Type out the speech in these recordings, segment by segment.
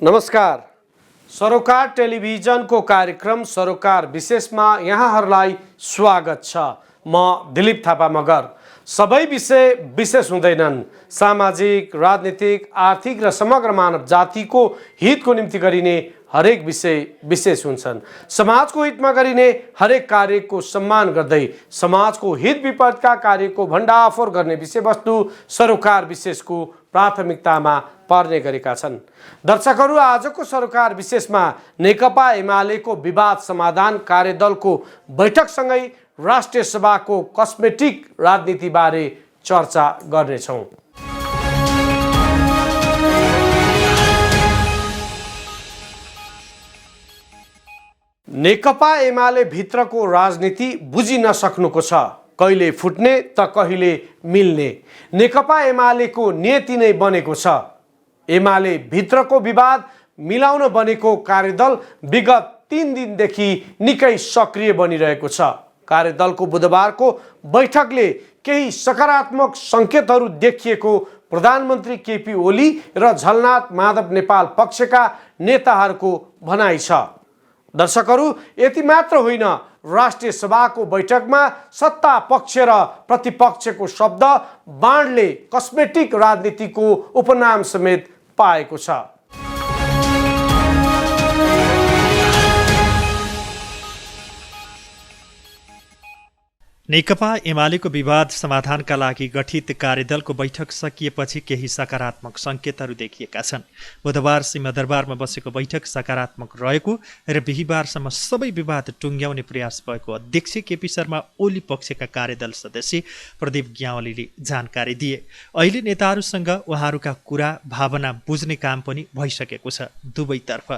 नमस्कार। सरोकार टेलिभिजनको कार्यक्रम सरोकार विशेषमा यहाँहरूलाई स्वागत छ। म दिलीप थापा मगर। सबै विषय विशेष हुँदैनन्। सामाजिक, राजनीतिक, आर्थिक र समग्र मानव जातिको हितको निम्ति गरिने हरेक विषय विशेष हुन्छन्। समाजको हितमा गरिने हरेक कार्यको सम्मान गर्दै समाजको हित विपरीतका कार्यको भण्डाफोर गर्ने विषयवस्तु सरोकार विशेषको प्राथमिकतामा पर्ने गरेका छन्। दर्शकहरू, आजको सरोकार विशेषमा नेकपा एमालेको विवाद समाधान कार्यदलको बैठकसँगै राष्ट्रिय सभाको कस्मेटिक राजनीतिबारे चर्चा गर्नेछौँ। नेकपा एमाले भित्रको राजनीति बुझि नसक्नुको छ। कहिले फुट्ने त कहिले मिल्ने नेकपा एमालेको नीति नै बनेको छ। एमाले भित्रको विवाद मिलाउन बनेको कार्यदल विगत 3 दिनदेखि निकै सक्रिय बनिरहेको छ। कार्यदलको बुधबारको बैठकले केही सकारात्मक सङ्केतहरू देखिएको प्रधानमन्त्री केपी ओली र झलनाथ माधव नेपाल पक्षका नेताहरूको भनाइ छ। दर्शकहरू, यति मात्र होइन, राष्ट्रिय सभाको बैठकमा सत्ता पक्ष र प्रतिपक्षको शब्द बाणले कस्मेटिक राजनीतिको उपनाम समेत पाएको छ। नेकपा एमालेको विवाद समाधानका लागि गठित कार्यदलको बैठक सकिएपछि केही सकारात्मक सङ्केतहरू देखिएका छन्। बुधबार सिंहदरबारमा बसेको बैठक सकारात्मक रहेको र बिहिबारसम्म सबै विवाद टुङ्ग्याउने प्रयास भएको अध्यक्ष केपी शर्मा ओली पक्षका कार्यदल सदस्य प्रदीप ग्यावालीले जानकारी दिए। अहिले नेताहरूसँग उहाँहरूका कुरा भावना बुझ्ने काम पनि भइसकेको छ। दुवैतर्फ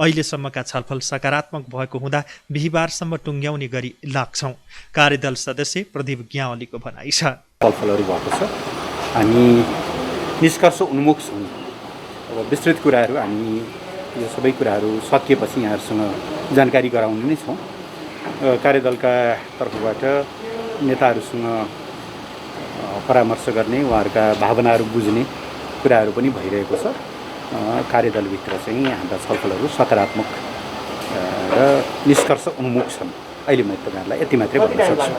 अहिलेसम्मका छलफल सकारात्मक भएको हुँदा बिहिबारसम्म टुङ्ग्याउने गरी लाग्छौँ। कार्यदल सदस्य प्रदीप ग्यावालीको भनाइ छ। छलफलहरू भएको छ। हामी निष्कर्ष उन्मुख छौँ। अब विस्तृत कुराहरू हामी यो सबै कुराहरू सकिएपछि यहाँहरूसँग जानकारी गराउने नै छौँ। कार्यदलका तर्फबाट नेताहरूसँग परामर्श गर्ने, उहाँहरूका भावनाहरू बुझ्ने कुराहरू पनि भइरहेको छ। कार्यदलभित्र चाहिँ हाम्रा छलफलहरू सकारात्मक र निष्कर्ष उन्मुख छन्। अहिले म तपाईँहरूलाई यति मात्रै भन्न सक्छु।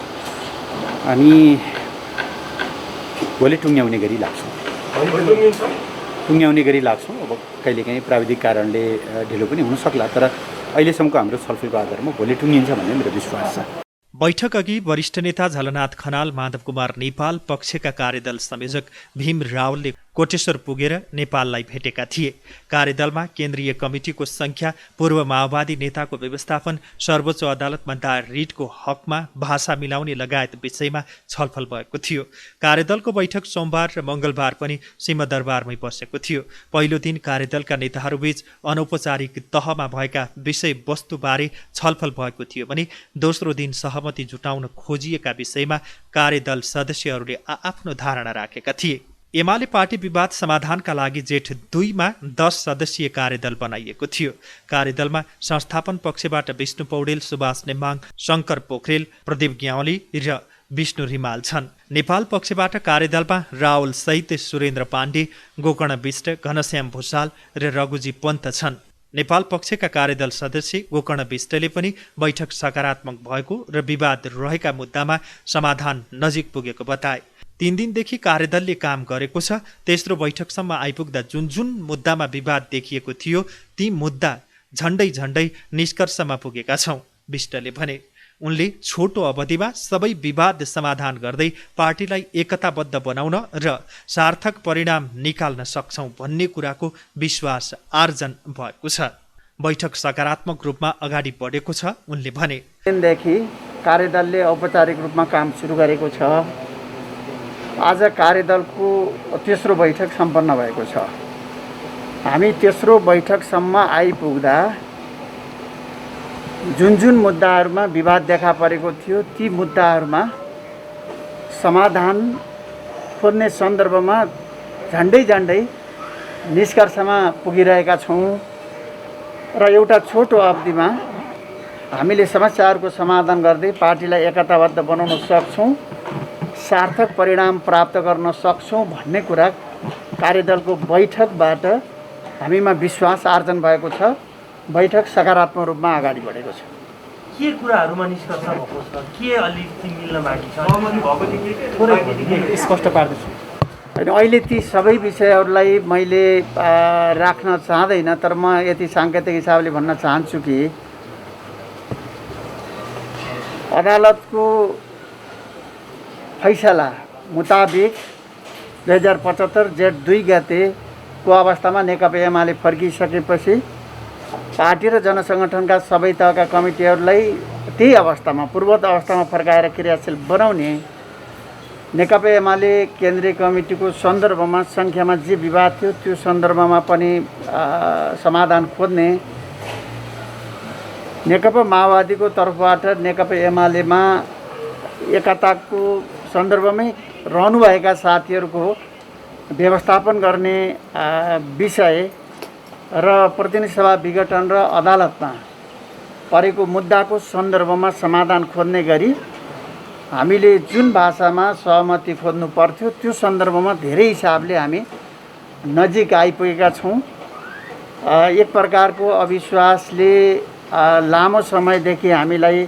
हामी भोलि टुङ्ग्याउने गरी लाग्छौँ। अब कहिलेकाहीँ प्राविधिक कारणले ढिलो पनि हुन सक्ला, तर अहिलेसम्मको हाम्रो छलफलको आधारमा भोलि टुङ्गिन्छ भन्ने मेरो विश्वास छ। बैठक अघि वरिष्ठ नेता झलनाथ खनाल, माधव कुमार नेपाल पक्षका कार्यदल संयोजक भीम रावलले कोटेश्वर पुगेर नेपाललाई भेटेका थिए। कार्यदलमा केन्द्रीय कमिटीको सङ्ख्या, पूर्व माओवादी नेताको व्यवस्थापन, सर्वोच्च अदालतमा दायर रिटको हकमा भाषा मिलाउने लगायत विषयमा छलफल भएको थियो। कार्यदलको बैठक सोमबार र मङ्गलबार पनि सिंहदरबारमै बसेको थियो। पहिलो दिन कार्यदलका नेताहरूबीच अनौपचारिक तहमा भएका विषयवस्तुबारे छलफल भएको थियो भने दोस्रो दिन सहमति जुटाउन खोजिएका विषयमा कार्यदल सदस्यहरूले आफ्नो धारणा राखेका थिए। एमाले पार्टी विवाद समाधानका लागि जेठ 2 मा 10 सदस्यीय कार्यदल बनाइएको थियो। कार्यदलमा संस्थापन पक्षबाट विष्णु पौडेल, सुभाष नेमाङ, शङ्कर पोखरेल, प्रदीप ग्यावाली र विष्णु रिमाल छन्। नेपाल पक्षबाट कार्यदलमा रावल सहित सुरेन्द्र पाण्डे, गोकर्ण विष्ट, घनश्याम भुषाल र रघुजी पन्त छन्। नेपाल पक्षका कार्यदल सदस्य गोकर्ण विष्टले पनि बैठक सकारात्मक भएको र विवाद रहेका मुद्दामा समाधान नजिक पुगेको बताए। 3 दिनदेखि कार्यदलले काम गरेको छ। तेस्रो बैठकसम्म आइपुग्दा जुन मुद्दामा विवाद देखिएको थियो ती मुद्दा झण्डै निष्कर्षमा पुगेका छौँ, विष्टले भने। उनले छोटो अवधिमा सबै विवाद समाधान गर्दै पार्टीलाई एकताबद्ध बनाउन र सार्थक परिणाम निकाल्न सक्छौँ भन्ने कुराको विश्वास आर्जन भएको छ। बैठक सकारात्मक रूपमा अगाडि बढेको छ, उनले भने। दिनदेखि कार्यदलले औपचारिक रूपमा काम सुरु गरेको छ। आज कार्यदलको तेस्रो बैठक सम्पन्न भएको छ। हामी तेस्रो बैठकसम्म आइपुग्दा जुन मुद्दाहरूमा विवाद देखा परेको थियो ती मुद्दाहरूमा समाधान खोज्ने सन्दर्भमा झन्डै निष्कर्षमा पुगिरहेका छौँ र एउटा छोटो अवधिमा हामीले समस्याहरूको समाधान गर्दै पार्टीलाई एकताबद्ध बनाउन सक्छौँ, सार्थक परिणाम प्राप्त गर्न सक्छौँ भन्ने कुरा कार्यदलको बैठकबाट हामीमा विश्वास आर्जन भएको छ। बैठक सकारात्मक रूपमा अगाडि बढेको छ। के कुराहरूमा निष्कर्ष भएको छ, के अलिकति मिल्न बाँकी छ, थोरै स्पष्ट पार्दैछु। होइन, अहिले ती सबै विषयहरूलाई मैले राख्न चाहँदैन, तर म यति साङ्केतिक हिसाबले भन्न चाहन्छु कि अदालतको फैसला मुताबिक 2075 जेठ 2 गतेको अवस्थामा नेकपा एमाले फर्किसकेपछि पार्टी र जनसङ्गठनका सबै तहका कमिटीहरूलाई त्यही अवस्थामा पूर्ववत अवस्थामा फर्काएर क्रियाशील बनाउने, नेकपा एमाले केन्द्रीय कमिटीको सन्दर्भमा सङ्ख्यामा जे विवाद थियो त्यो सन्दर्भमा पनि समाधान खोज्ने, नेकपा माओवादीको तर्फबाट नेकपा एमालेमा एकताको सन्दर्भमै रहनुभएका साथीहरूको व्यवस्थापन गर्ने विषय र प्रतिनिधि सभा विघटन र अदालतमा परेको मुद्दाको सन्दर्भमा समाधान खोज्ने गरी हामीले जुन भाषामा सहमति खोज्नु पर्थ्यो त्यो सन्दर्भमा धेरै हिसाबले हामी नजिक आइपुगेका छौँ। एक प्रकारको अविश्वासले लामो समयदेखि हामीलाई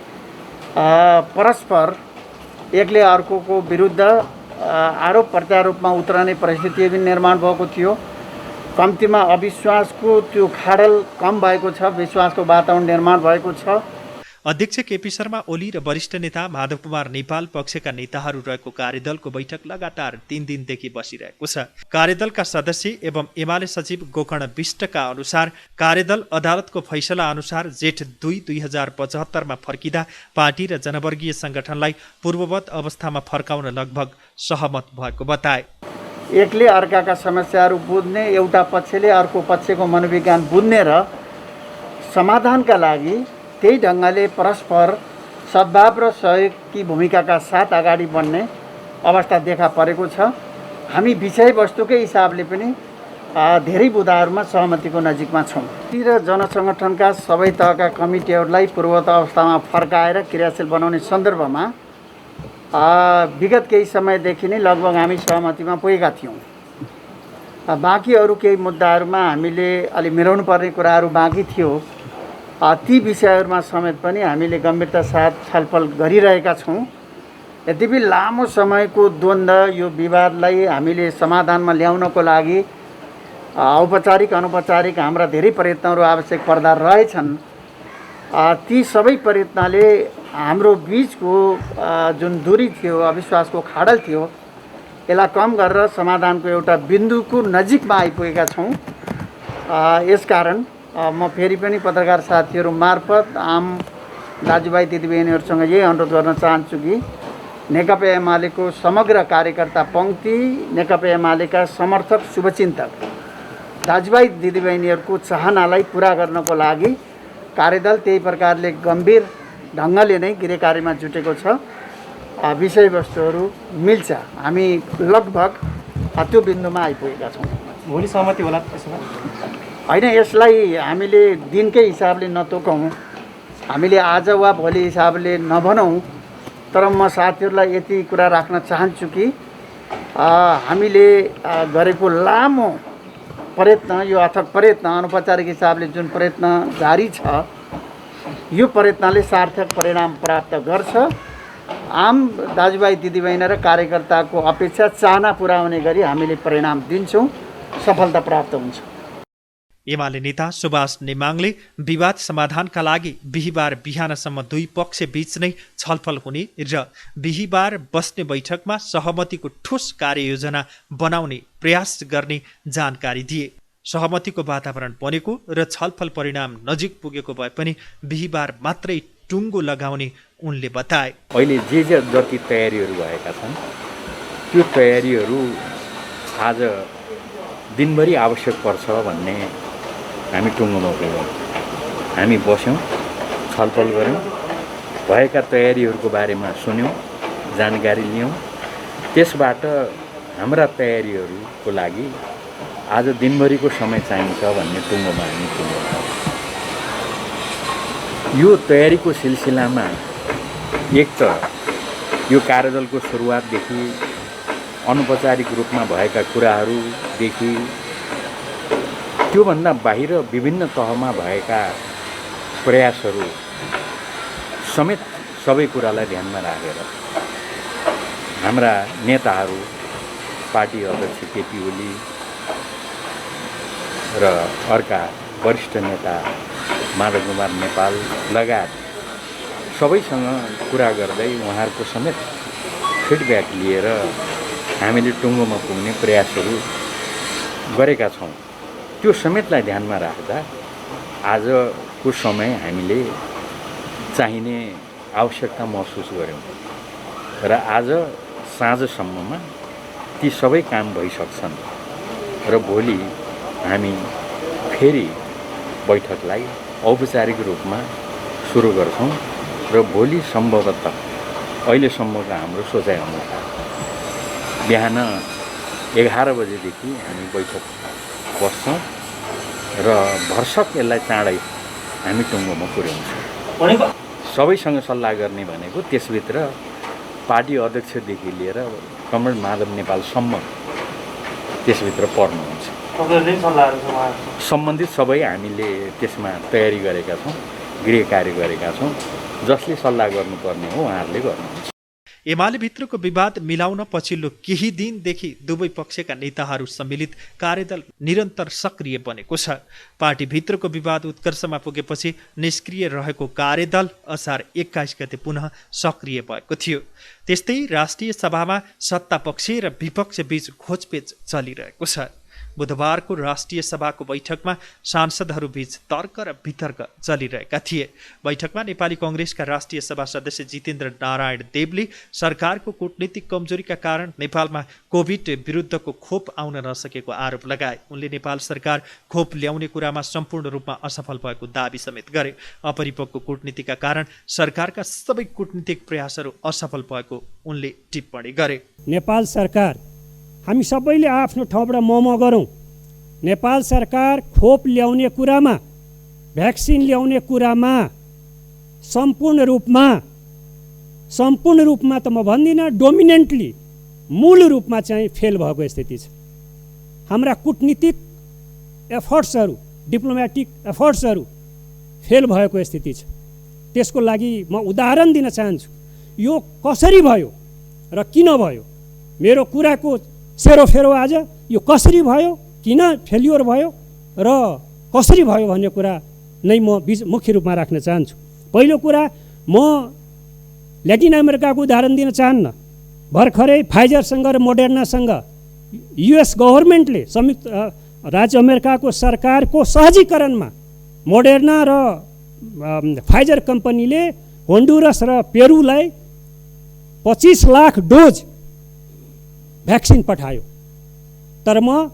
परस्पर एकले अर्कोको विरुद्ध आरोप प्रत्यारोपमा उत्रने परिस्थिति पनि निर्माण भएको थियो। कम्तीमा अविश्वासको त्यो खाडल कम भएको छ, विश्वासको वातावरण निर्माण भएको छ। अध्यक्ष केपी शर्मा ओली र वरिष्ठ नेता माधव कुमार नेपाल पक्षका नेताहरू रहेको कार्यदलको बैठक लगातार 3 दिनदेखि बसिरहेको छ। कार्यदलका सदस्य एवं एमाले सचिव गोकर्ण विष्टका अनुसार कार्यदल अदालतको फैसला अनुसार जेठ 2, 2075 मा फर्किँदा पार्टी र जनवर्गीय सङ्गठनलाई पूर्ववत अवस्थामा फर्काउन लगभग सहमत भएको बताए। एकले अर्काका समस्याहरू बुझ्ने, एउटा पक्षले अर्को पक्षको मनोविज्ञान बुझ्ने र समाधानका लागि त्यही ढङ्गले परस्पर सद्भाव र सहयोगकी भूमिकाका साथ अगाडि बढ्ने अवस्था देखा परेको छ। हामी विषयवस्तुकै हिसाबले पनि धेरै बुदाहरूमा सहमतिको नजिकमा छौँ। र जनसङ्गठनका सबै तहका कमिटीहरूलाई पूर्ववत अवस्थामा फर्काएर क्रियाशील बनाउने सन्दर्भमा विगत केही समयदेखि नै लगभग हामी सहमतिमा पुगेका थियौँ। बाँकी अरू केही मुद्दाहरूमा हामीले अलि मिलाउनु पर्ने कुराहरू बाँकी थियो। ती विषयहरूमा समेत पनि हामीले गम्भीरता साथ छलफल गरिरहेका छौँ। यद्यपि लामो समयको द्वन्द्व यो विवादलाई हामीले समाधानमा ल्याउनको लागि औपचारिक अनौपचारिक हाम्रा धेरै प्रयत्नहरू आवश्यक पर्दा रहेछन्। ती सबै प्रयत्नले हाम्रो बिचको जुन दूरी थियो, अविश्वासको खाडल थियो, यसलाई कम गरेर समाधानको एउटा बिन्दुको नजिकमा आइपुगेका छौँ। यसकारण म फेरि पनि पत्रकार साथीहरू मार्फत आम दाजुभाइ दिदीबहिनीहरूसँग यही अनुरोध गर्न चाहन्छु कि नेकपा एमालेको समग्र कार्यकर्ता पङ्क्ति, नेकपा एमालेका समर्थक शुभचिन्तक दाजुभाइ दिदीबहिनीहरूको चाहनालाई पुरा गर्नको लागि कार्यदल त्यही प्रकारले गम्भीर ढङ्गले नै गृह कार्यमा जुटेको छ। विषयवस्तुहरू मिल्छ, हामी लगभग त्यो बिन्दुमा आइपुगेका छौँ। भोलि सहमति होला त्यसो भए? होइन, यसलाई हामीले दिनकै हिसाबले नतोकौँ, हामीले आज वा भोलि हिसाबले नभनौँ। तर म साथीहरूलाई यति कुरा राख्न चाहन्छु कि हामीले गरेको लामो प्रयत्न, यो अथक प्रयत्न, अनौपचारिक हिसाबले जुन प्रयत्न जारी छ, यो प्रयत्नले सार्थक परिणाम प्राप्त गर्छ। आम दाजुभाइ दिदीबहिनी र कार्यकर्ताको अपेक्षा चाहना पुरा हुने गरी हामीले परिणाम दिन्छौँ, सफलता प्राप्त हुन्छ। एमाले नेता सुभाष नेमाङले विवाद समाधानका लागि बिहीबार बिहानसम्म दुई पक्ष बीच नै छलफल हुने र बिहीबार बस्ने बैठकमा सहमतिको ठोस कार्ययोजना बनाउने प्रयास गर्ने जानकारी दिए। सहमतिको वातावरण बनेको र छलफल परिणाम नजिक पुगेको भए पनि बिहीबार मात्रै टुङ्गो लगाउने उनले बताए। अहिले जे जति तयारीहरू भएका छन् त्यो तयारीहरू आज दिनभरि आवश्यक पर्छ भन्ने हामी टुङ्गोमा पुग्यौँ। हामी बस्यौँ, छलफल गऱ्यौँ, भएका तयारीहरूको बारेमा सुन्यौँ, जानकारी लियौँ। त्यसबाट हाम्रा तयारीहरूको लागि आज दिनभरिको समय चाहिन्छ भन्ने टुङ्गोमा हामी पुग्यौँ। यो तयारीको सिलसिलामा एक त यो कार्यदलको सुरुवातदेखि अनौपचारिक रूपमा भएका कुराहरूदेखि त्योभन्दा बाहिर विभिन्न तहमा भएका प्रयासहरू समेत सबै कुरालाई ध्यानमा राखेर हाम्रा नेताहरू, पार्टी अध्यक्ष केपी ओली र अर्का वरिष्ठ नेता माधव कुमार नेपाल लगायत सबैसँग कुरा गर्दै उहाँहरूको समेत फिडब्याक लिएर हामीले टुङ्गोमा पुग्ने प्रयासहरू गरेका छौँ। त्यो समेतलाई ध्यानमा राख्दा आजको समय हामीले चाहिने आवश्यकता महसुस गऱ्यौँ र आज साँझसम्ममा ती सबै काम भइसक्छन् र भोलि हामी फेरि बैठकलाई औपचारिक रूपमा सुरु गर्छौँ र भोलि सम्भवतः अहिलेसम्मको हाम्रो सोचाइअनुसार बिहान 11 बजेदेखि हामी बैठक बस्छौँ र भरसक यसलाई चाँडै हामी टुङ्गोमा पुर्याउँछौँ। सबैसँग सल्लाह गर्ने भनेको त्यसभित्र पार्टी अध्यक्षदेखि लिएर कमरेड माधव नेपालसम्म त्यसभित्र पर्नुहुन्छ। सम्बन्धित सबै हामीले त्यसमा तयारी गरेका छौँ, गृह कार्य गरेका छौँ। जसले सल्लाह गर्नुपर्ने हो उहाँहरूले गर्नुहुन्छ। एमालेभित्रको विवाद मिलाउन पछिल्लो केही दिनदेखि दुवै पक्षका नेताहरू सम्मिलित कार्यदल निरन्तर सक्रिय बनेको छ। पार्टीभित्रको विवाद उत्कर्षमा पुगेपछि निष्क्रिय रहेको कार्यदल असार 21 गते पुनः सक्रिय भएको थियो। त्यस्तै राष्ट्रिय सभामा सत्तापक्ष र विपक्ष बीच घोचपेच चलिरहेको छ। बुधबारको राष्ट्रिय सभाको बैठकमा सांसदहरूबीच तर्क र वितर्क चलिरहेका थिए। बैठकमा नेपाली कङ्ग्रेसका राष्ट्रिय सभा सदस्य जितेन्द्र नारायण देवले सरकारको कूटनीतिक कमजोरीका कारण नेपालमा कोभिड विरुद्धको खोप आउन नसकेको आरोप लगाए। उनले नेपाल सरकार खोप ल्याउने कुरामा सम्पूर्ण रूपमा असफल भएको दाबी समेत गरे। अपरिपक्व कूटनीतिका कारण सरकारका सबै कूटनीतिक प्रयासहरू असफल भएको उनले टिप्पणी गरे। नेपाल सरकार हामी सबैले आफ्नो ठाउँबाट मम गरौँ। नेपाल सरकार खोप ल्याउने कुरामा, भ्याक्सिन ल्याउने कुरामा सम्पूर्ण रूपमा त म भन्दिनँ, डोमिनेन्टली मूल रूपमा चाहिँ फेल भएको स्थिति छ। हाम्रा कूटनीतिक एफर्ट्सहरू, डिप्लोमेटिक एफर्ट्सहरू फेल भएको स्थिति छ। त्यसको लागि म उदाहरण दिन चाहन्छु। यो कसरी भयो र किन भयो? मेरो कुराको सेरोफेरो आज यो कसरी भयो, किन फेल्योर भयो र कसरी भयो भन्ने कुरा नै म मुख्य रूपमा राख्न चाहन्छु। पहिलो कुरा, म ल्याटिन अमेरिकाको उदाहरण दिन चाहन्न। भर्खरै फाइजरसँग र मोडर्नासँग युएस गभर्मेन्टले, संयुक्त राज्य अमेरिकाको सरकारको सहजीकरणमा मोडर्ना र फाइजर कम्पनीले होन्डुरस र पेरुलाई 25 लाख डोज भ्याक्सिन पठायो। तर म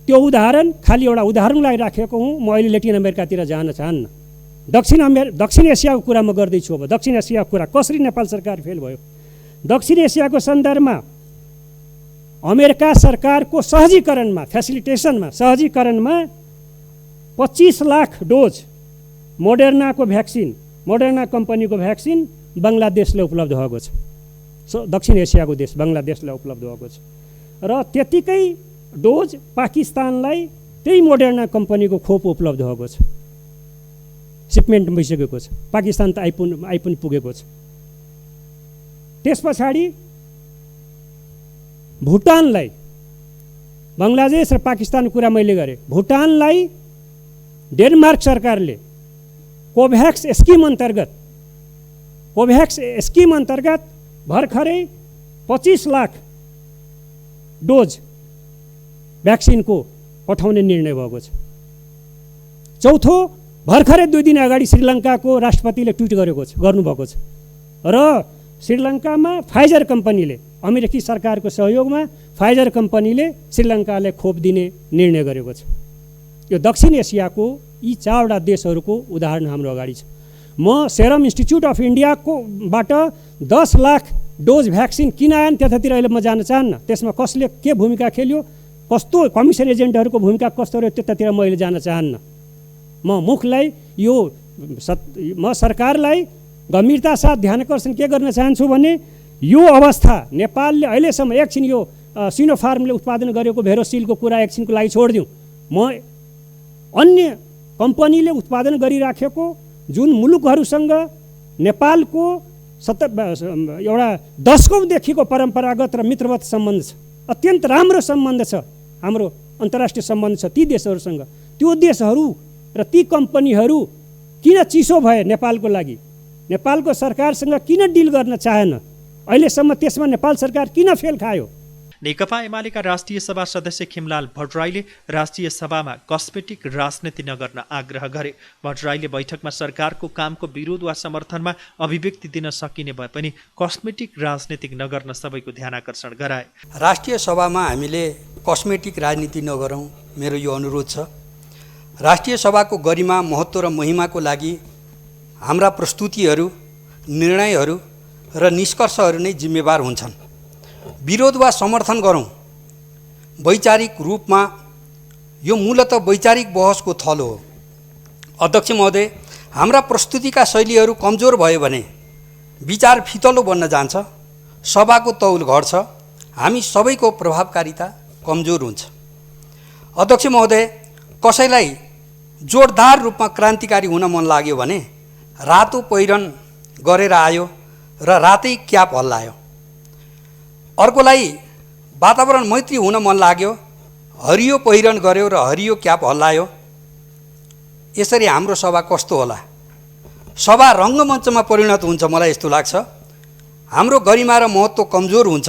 त्यो उदाहरण खालि एउटा उदाहरणलाई राखेको हुँ। म अहिले ल्याटिन अमेरिकातिर जान चाहन्न। दक्षिण एसियाको कुरा म गर्दैछु। अब दक्षिण एसियाको कुरा कसरी नेपाल सरकार फेल भयो? दक्षिण एसियाको सन्दर्भमा अमेरिका सरकारको सहजीकरणमा, सहजीकरणमा 25 लाख डोज मोडर्नाको भ्याक्सिन, मोडर्ना कम्पनीको भ्याक्सिन बङ्गलादेशले उपलब्ध भएको छ। दक्षिण एसियाको देश बङ्गलादेशलाई उपलब्ध भएको छ र त्यतिकै डोज पाकिस्तानलाई त्यही मोडर्ना कम्पनीको खोप उपलब्ध भएको छ। सिपमेन्ट भइसकेको छ। पाकिस्तान त आइपुनि पुगेको छ। त्यस पछाडि भुटानलाई, बङ्गलादेश र पाकिस्तानको कुरा मैले गरेँ, भुटानलाई डेनमार्क सरकारले कोभ्याक्स स्किम अन्तर्गत भर्खरै 25 लाख डोज भ्याक्सिनको पठाउने निर्णय भएको छ। चौथो, भर्खरै 2 दिन अगाडि श्रीलङ्काको राष्ट्रपतिले ट्विट गर्नुभएको छ र श्रीलङ्कामा फाइजर कम्पनीले, अमेरिकी सरकारको सहयोगमा फाइजर कम्पनीले श्रीलङ्कालाई खोप दिने निर्णय गरेको छ। यो दक्षिण एसियाको यी 4वटा देशहरूको उदाहरण हाम्रो अगाडि छ। म सेरम इन्स्टिच्युट अफ इन्डियाबाट 10 लाख डोज भ्याक्सिन किन आएन त्यतातिर अहिले म जान चाहन्न। त्यसमा कसले के भूमिका खेल्यो, कस्तो कमिसन एजेन्टहरूको भूमिका कस्तो रह्यो त्यतातिर म अहिले जान चाहन्न। म सरकारलाई गम्भीरता साथ ध्यानकर्षण के गर्न चाहन्छु भने यो अवस्था नेपालले अहिलेसम्म एकछिन यो सिनोफार्मले उत्पादन गरेको भेरोसिलको कुरा एकछिनको लागि छोडिदिउँ। म अन्य कम्पनीले उत्पादन गरिराखेको जुन मुलुकहरूसँग नेपालको एउटा दशकौँदेखिको परम्परागत र मित्रवत सम्बन्ध छ, अत्यन्त राम्रो सम्बन्ध छ, हाम्रो अन्तर्राष्ट्रिय सम्बन्ध छ ती देशहरूसँग। त्यो देशहरू र ती कम्पनीहरू किन चिसो भए नेपालको लागि? नेपालको सरकारसँग किन डिल गर्न चाहेन? अहिलेसम्म त्यसमा नेपाल सरकार किन फेल खायो? नेकपा एमालेका राष्ट्रिय सभा सदस्य खिमलाल भट्टराईले राष्ट्रिय सभामा कस्मेटिक राजनीति नगर्न आग्रह गरे। भट्टराईले बैठकमा सरकारको कामको विरोध वा समर्थनमा अभिव्यक्ति दिन सकिने भए पनि कस्मेटिक राजनीति नगर्न सबैको ध्यान आकर्षण गराए। राष्ट्रिय सभामा हामीले कस्मेटिक राजनीति नगरौँ, मेरो यो अनुरोध छ। राष्ट्रिय सभाको गरिमा, महत्त्व र महिमाको लागि हाम्रा प्रस्तुतिहरू, निर्णयहरू र निष्कर्षहरू नै जिम्मेवार हुन्छन्। विरोध वा समर्थन गरौँ, वैचारिक रूपमा यो मूलतः वैचारिक बहसको थलो हो। अध्यक्ष महोदय, हाम्रा प्रस्तुतिका शैलीहरू कमजोर भयो भने विचार फितलो बन्न जान्छ, सभाको तौल घट्छ, हामी सबैको प्रभावकारिता कमजोर हुन्छ। अध्यक्ष महोदय, कसैलाई जोरदार रूपमा क्रान्तिकारी हुन मन लाग्यो भने रातो पहिरन गरेर आयो र रातै क्याप हल्लायो। अर्कोलाई वातावरण मैत्री हुन मन लाग्यो, हरियो पहिरन गर्यो र हरियो क्याप हल्लायो। यसरी हाम्रो सभा कस्तो होला? सभा रङ्गमञ्चमा परिणत हुन्छ, मलाई यस्तो लाग्छ। हाम्रो गरिमा र महत्त्व कमजोर हुन्छ।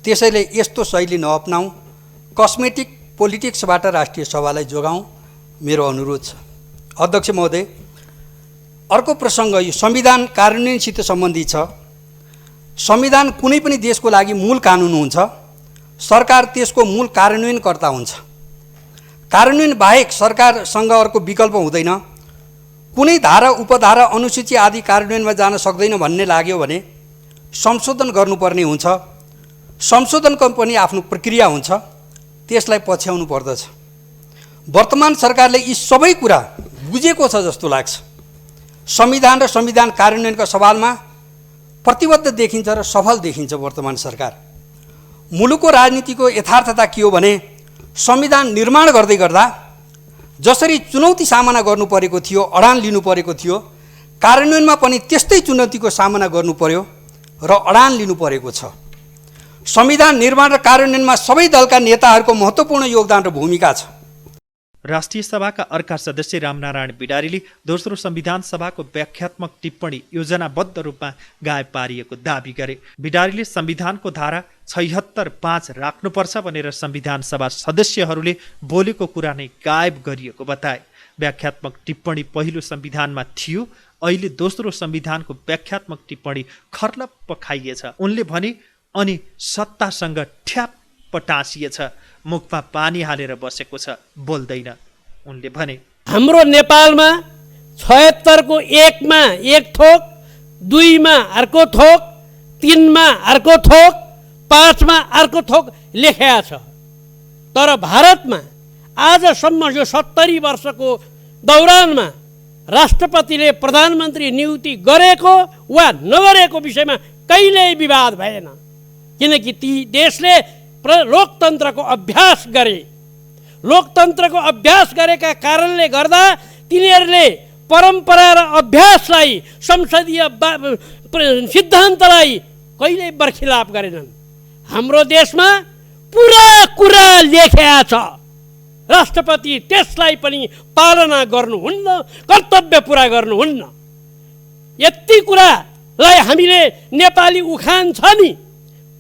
त्यसैले यस्तो शैली नअपनाऊ, कस्मेटिक पोलिटिक्सबाट राष्ट्रिय सभालाई जोगाउँ, मेरो अनुरोध छ। अध्यक्ष महोदय, अर्को प्रसङ्ग यो संविधान कार्यान्वयनसित सम्बन्धित छ। संविधान कुनै पनि देशको लागि मूल कानुन हुन्छ, सरकार त्यसको मूल कार्यान्वयनकर्ता हुन्छ। कार्यान्वयन बाहेक सरकारसँग अर्को विकल्प हुँदैन। कुनै धारा, उपधारा, अनुसूची आदि कार्यान्वयनमा जान सक्दैन भन्ने लाग्यो भने संशोधन गर्नुपर्ने हुन्छ। संशोधनको पनि आफ्नो प्रक्रिया हुन्छ, त्यसलाई पछ्याउनु पर्दछ। वर्तमान सरकारले यी सबै कुरा बुझेको छ जस्तो लाग्छ। संविधान र संविधान कार्यान्वयनका सवालमा प्रतिबद्ध देखिन्छ र सफल देखिन्छ वर्तमान सरकार। मुलुकको राजनीतिको यथार्थता के हो भने संविधान निर्माण गर्दै गर्दा जसरी चुनौती सामना गर्नु परेको थियो, अडान लिनु परेको थियो, कार्यान्वयनमा पनि त्यस्तै चुनौतीको सामना गर्नु पर्यो र अडान लिनु परेको छ। संविधान निर्माण र कार्यान्वयनमा सबै दलका नेताहरूको महत्त्वपूर्ण योगदान र भूमिका छ। राष्ट्रिय सभाका अर्का सदस्य रामनारायण बिडारीले दोस्रो संविधान सभाको व्याख्यात्मक टिप्पणी योजनाबद्ध रूपमा गायब पारिएको दाबी गरे। बिडारीले संविधानको धारा 76(5) राख्नुपर्छ भनेर संविधान सभा सदस्यहरूले बोलेको कुरा नै गायब गरिएको बताए। व्याख्यात्मक टिप्पणी पहिलो संविधानमा थियो, अहिले दोस्रो संविधानको व्याख्यात्मक टिप्पणी खर्लप्प खाइएछ। उनले भने अनि सत्तासँग ठ्याप्प टाँसिएछ, मुखमा पानी हालेर बसेको छ, बोल्दैन। उनले भने हाम्रो नेपालमा 76 को 1 मा एक थोक, 2 मा अर्को थोक, 3 मा अर्को थोक, 5 मा अर्को थोक लेखेको छ। तर भारतमा आजसम्म यो 70 वर्षको दौरानमा राष्ट्रपतिले प्रधानमन्त्री नियुक्ति गरेको वा नगरेको विषयमा कहिल्यै विवाद भएन, किनकि ती देशले लोकतन्त्रको अभ्यास गरे। लोकतन्त्रको अभ्यास गरेका कारणले गर्दा तिनीहरूले परम्परा र अभ्यासलाई, संसदीय सिद्धान्तलाई कहिल्यै बर्खिलाप गरेनन्। हाम्रो देशमा पुरा कुरा लेखेको छ, राष्ट्रपति त्यसलाई पनि पालना गर्नुहुन्न, कर्तव्य पुरा गर्नुहुन्न। यति कुरालाई हामीले नेपाली उखान छ नि,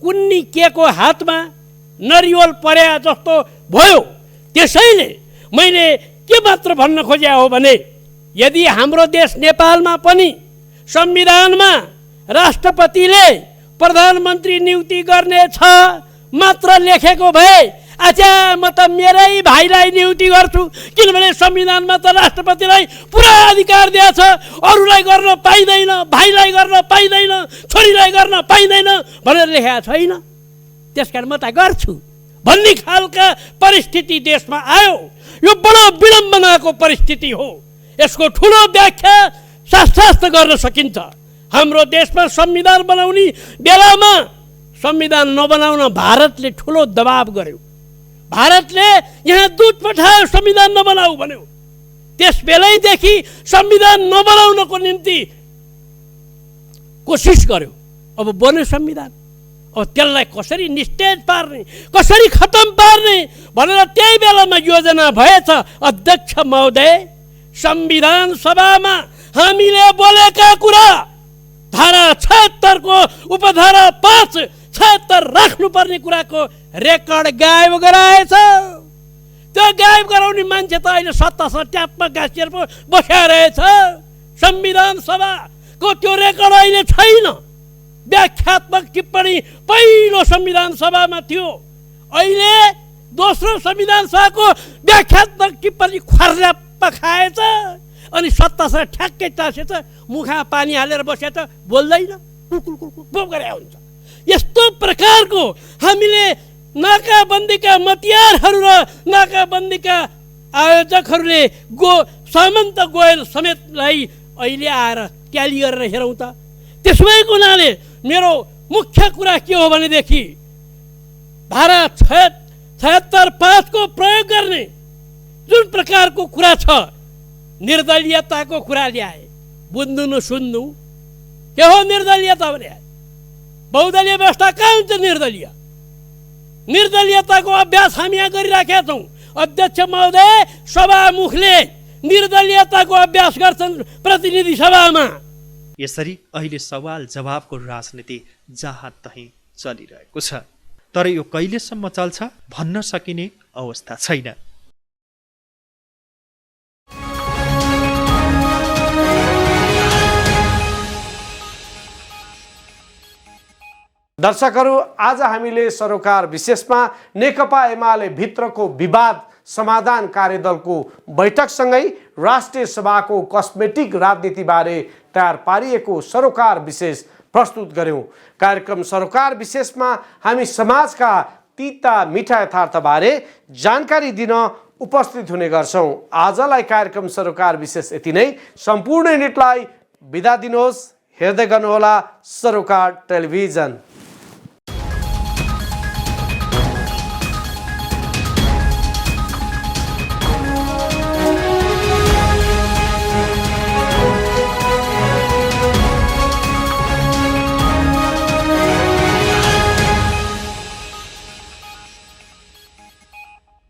कुन्नी केको हातमा नरिवल पर्या जस्तो भयो। त्यसैले मैले के मात्र भन्न खोजे हो भने यदि हाम्रो देश नेपालमा पनि संविधानमा राष्ट्रपतिले प्रधानमन्त्री नियुक्ति गर्ने छ मात्र लेखेको भए अच्छा म त मेरै भाइलाई नियुक्ति गर्छु, किनभने संविधानमा त राष्ट्रपतिलाई पुरा अधिकार दिएको छ, अरूलाई गर्न पाइँदैन, भाइलाई गर्न पाइँदैन, छोरीलाई गर्न पाइँदैन भनेर लेखेको छैन। त्यसकारण म त गर्छु भन्ने खालका परिस्थिति देशमा आयो। यो बडो विडम्बनाको परिस्थिति हो। यसको ठुलो व्याख्या शास्त्र गर्न सकिन्छ। हाम्रो देशमा संविधान बनाउने बेलामा संविधान नबनाउन भारतले ठुलो दबाब गर्यो। भारतले यहाँ दूत पठायो संविधान नबनाऊ भन्यो। त्यस बेलैदेखि संविधान नबनाउनको निम्ति कोसिस गर्यो। अब बन्यो संविधान। अब त्यसलाई कसरी निस्तेज पार्ने, कसरी खतम पार्ने भनेर त्यही बेलामा योजना भएछ। अध्यक्ष महोदय, संविधान सभामा हामीले बोलेका कुरा धारा 76 को उपधारा 5 76 राख्नुपर्ने कुराको रेकर्ड गायब गराएछ। त्यो गायब गराउने मान्छे त अहिले सत्तासँग ट्यापमा गाँसिएर पो बसिया रहेछ। संविधान सभाको त्यो रेकर्ड अहिले छैन। व्याख्यात्मक टिप्पणी पहिलो संविधान सभामा थियो। अहिले दोस्रो संविधान सभाको व्याख्यात्मक टिप्पणी खर्याप्प खाएछ। अनि सत्तासँग ठ्याक्कै टाँसेछ, मुखमा पानी हालेर बसेछ, बोल्दैन, कुकुर गरे हुन्छ। यस्तो प्रकारको हामीले नाकाबन्दीका मतियारहरू र नाकाबन्दीका आयोजकहरूले सामन्त गोयल समेतलाई अहिले आएर ट्याली गरेर हेरौँ त। त्यसो भएको हुनाले मेरो मुख्य कुरा के हो भनेदेखि धारा 76(5) को प्रयोग गर्ने जुन प्रकारको कुरा छ, निर्दलीयताको कुरा ल्याए। बुझ्नु न सुन्नु के हो निर्दलीयता भने? बहुदलीय व्यवस्था कहाँ हुन्छ? निर्दलीयताको अभ्यास हामी यहाँ गरिराखेका छौँ। अध्यक्ष महोदय, सभामुखले निर्दलीयताको अभ्यास गर्छन् प्रतिनिधि सभामा। यसरी अहिले सवाल जवाबको राजनीति जहाँ तहीँ चलिरहेको छ। तर यो कहिलेसम्म चल्छ भन्न सकिने अवस्था छैन। दर्शकहरू, आज हामीले सरोकार विशेषमा नेकपा एमाले भित्रको विवाद समाधान कार्यदलको बैठकसँगै राष्ट्रिय सभाको कस्मेटिक राजनीतिबारे तयार पारिएको सरोकार विशेष प्रस्तुत गर्यौं। कार्यक्रम सरोकार विशेषमा हामी समाजका तीता मिठा यथार्थबारे जानकारी दिन उपस्थित हुने गर्छौं। आजलाई कार्यक्रम सरोकार विशेष यति नै। सम्पूर्ण युनिटलाई बिदा दिनुहोस्। हेर्दै गर्नुहोला सरोकार टेलिभिजन।